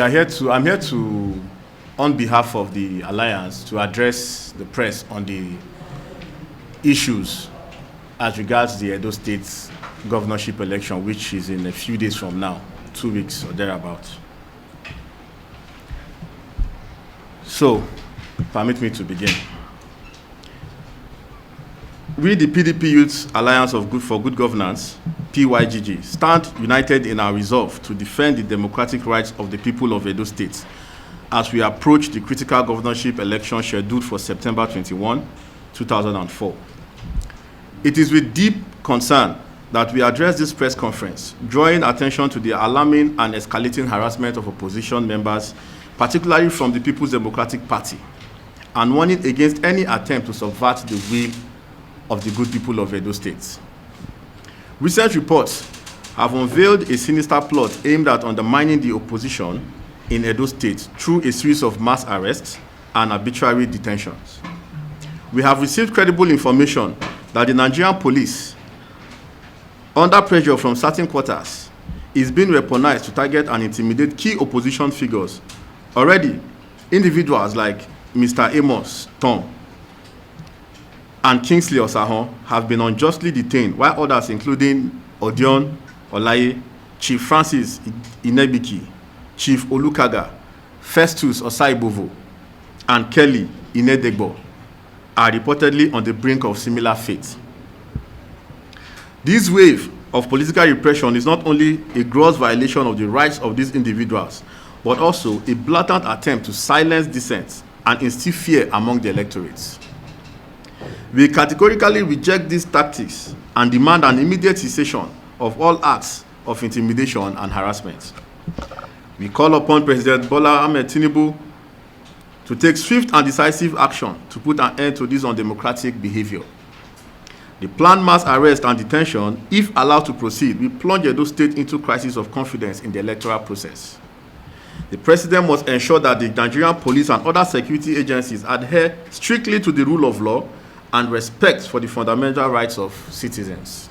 I'm here to, on behalf of the Alliance, to address the press on the issues as regards the Edo State governorship election, which is in a few days from now, 2 weeks or thereabouts. So, permit me to begin. We, the PDP Youth Alliance for Good Governance, PYGG, stand united in our resolve to defend the democratic rights of the people of Edo State as we approach the critical governorship election scheduled for September 21, 2004. It is with deep concern that we address this press conference, drawing attention to the alarming and escalating harassment of opposition members, particularly from the People's Democratic Party, and warning against any attempt to subvert the will of the good people of Edo State. Recent reports have unveiled a sinister plot aimed at undermining the opposition in Edo State through a series of mass arrests and arbitrary detentions. We have received credible information that the Nigerian police, under pressure from certain quarters, is being weaponized to target and intimidate key opposition figures. Already, individuals like Mr. Amos Tom and Kingsley Osahon have been unjustly detained, while others, including Odion Olaye, Chief Francis Inebiki, Chief Olukaga, Festus Osaibovo, and Kelly Inedegbo, are reportedly on the brink of similar fate. This wave of political repression is not only a gross violation of the rights of these individuals, but also a blatant attempt to silence dissent and instill fear among the electorates. We categorically reject these tactics and demand an immediate cessation of all acts of intimidation and harassment. We call upon President Bola Ahmed Tinubu to take swift and decisive action to put an end to this undemocratic behavior. The planned mass arrest and detention, if allowed to proceed, will plunge Edo State into crisis of confidence in the electoral process. The President must ensure that the Nigerian police and other security agencies adhere strictly to the rule of law and respect for the fundamental rights of citizens.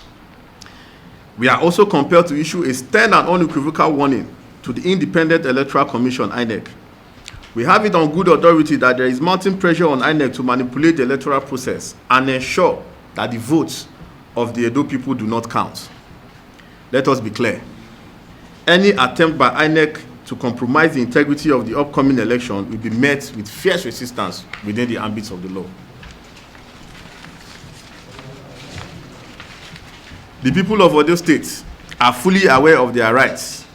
We are also compelled to issue a stern and unequivocal warning to the Independent Electoral Commission, INEC. We have it on good authority that there is mounting pressure on INEC to manipulate the electoral process and ensure that the votes of the Edo people do not count. Let us be clear. Any attempt by INEC to compromise the integrity of the upcoming election will be met with fierce resistance within the ambits of the law. The people of Edo State are fully aware of their rights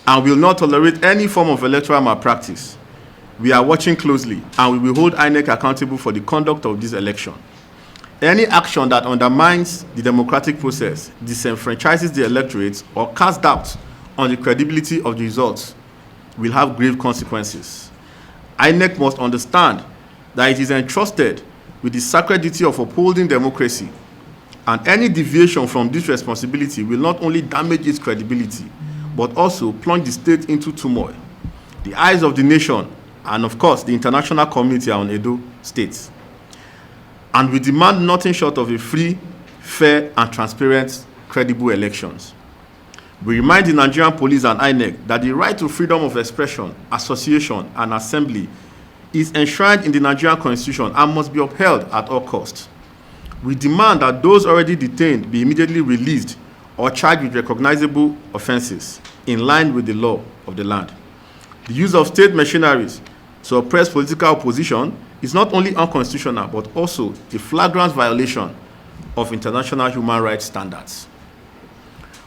and will not tolerate any form of electoral malpractice. We are watching closely and we will hold INEC accountable for the conduct of this election. Any action that undermines the democratic process, disenfranchises the electorate, or casts doubt on the credibility of the results will have grave consequences. INEC must understand that it is entrusted with the sacred duty of upholding democracy, and any deviation from this responsibility will not only damage its credibility, but also plunge the state into turmoil. The eyes of the nation, and of course the international community, are on Edo State. And we demand nothing short of a free, fair, and transparent, credible elections. We remind the Nigerian police and INEC that the right to freedom of expression, association, and assembly is enshrined in the Nigerian Constitution and must be upheld at all costs. We demand that those already detained be immediately released or charged with recognizable offenses in line with the law of the land. The use of state machineries to oppress political opposition is not only unconstitutional, but also a flagrant violation of international human rights standards.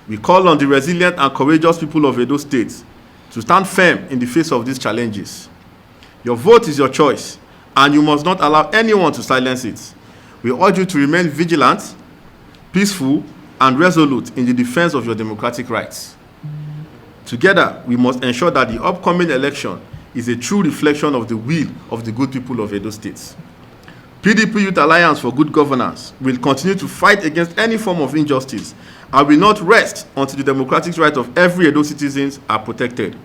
We call on the resilient and courageous people of Edo State to stand firm in the face of these challenges. Your vote is your choice, and you must not allow anyone to silence it. We urge you to remain vigilant, peaceful, and resolute in the defense of your democratic rights. Together, we must ensure that the upcoming election is a true reflection of the will of the good people of Edo State. PDP Youth Alliance for Good Governance will continue to fight against any form of injustice and will not rest until the democratic rights of every Edo citizen are protected.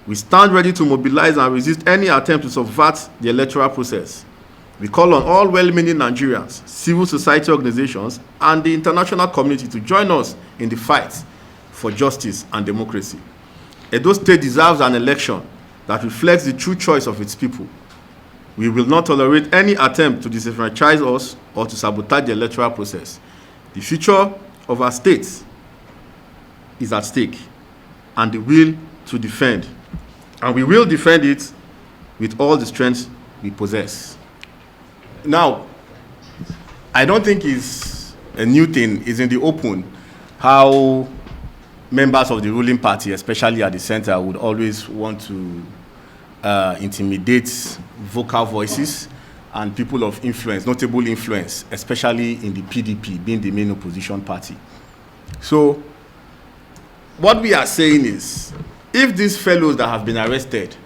We stand ready to mobilize and resist any attempt to subvert the electoral process. We call on all well-meaning Nigerians, civil society organizations, and the international community to join us in the fight for justice and democracy. Edo State deserves an election that reflects the true choice of its people. We will not tolerate any attempt to disenfranchise us or to sabotage the electoral process. The future of our state is at stake, and the will to defend. And we will defend it with all the strength we possess. Now, I don't think it's a new thing. It's in the open how members of the ruling party, especially at the center, would always want to intimidate vocal voices and people of influence, notable influence, especially in the PDP, being the main opposition party. So what we are saying is, if these fellows that have been arrested,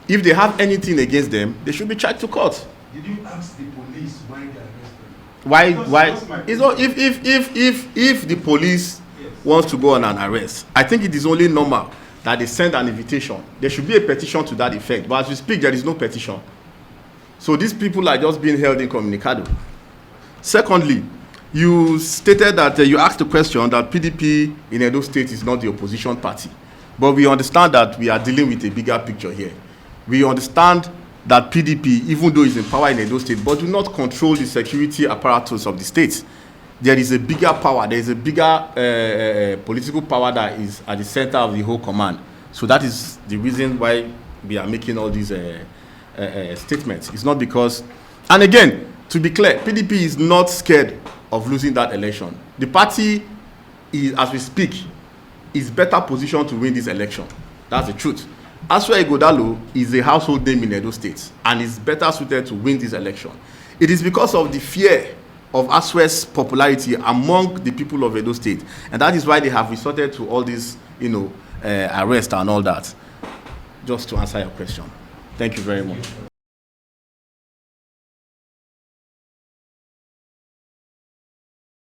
if they have anything against them, they should be charged to court. Did you ask the police why they arrested? Why? It's not, if the police wants to go on an arrest, I think it is only normal that they send an invitation. There should be a petition to that effect. But as we speak, there is no petition. So these people are just being held incommunicado. Secondly, you stated that you asked the question that PDP in Edo State is not the opposition party. But we understand that we are dealing with a bigger picture here. We understand that PDP, even though it's in power in Edo State, but do not control the security apparatus of the state. There is a bigger power, there is a bigger political power that is at the center of the whole command. So that is the reason why we are making all these statements. It's not because, and again, to be clear, PDP is not scared of losing that election. The party is, as we speak, is better positioned to win this election. That's the truth. Asua Ighodalo is a household name in Edo State and is better suited to win this election. It is because of the fear of Asua's popularity among the people of Edo State, and that is why they have resorted to all these, arrest and all that. Just to answer your question. Thank you very much.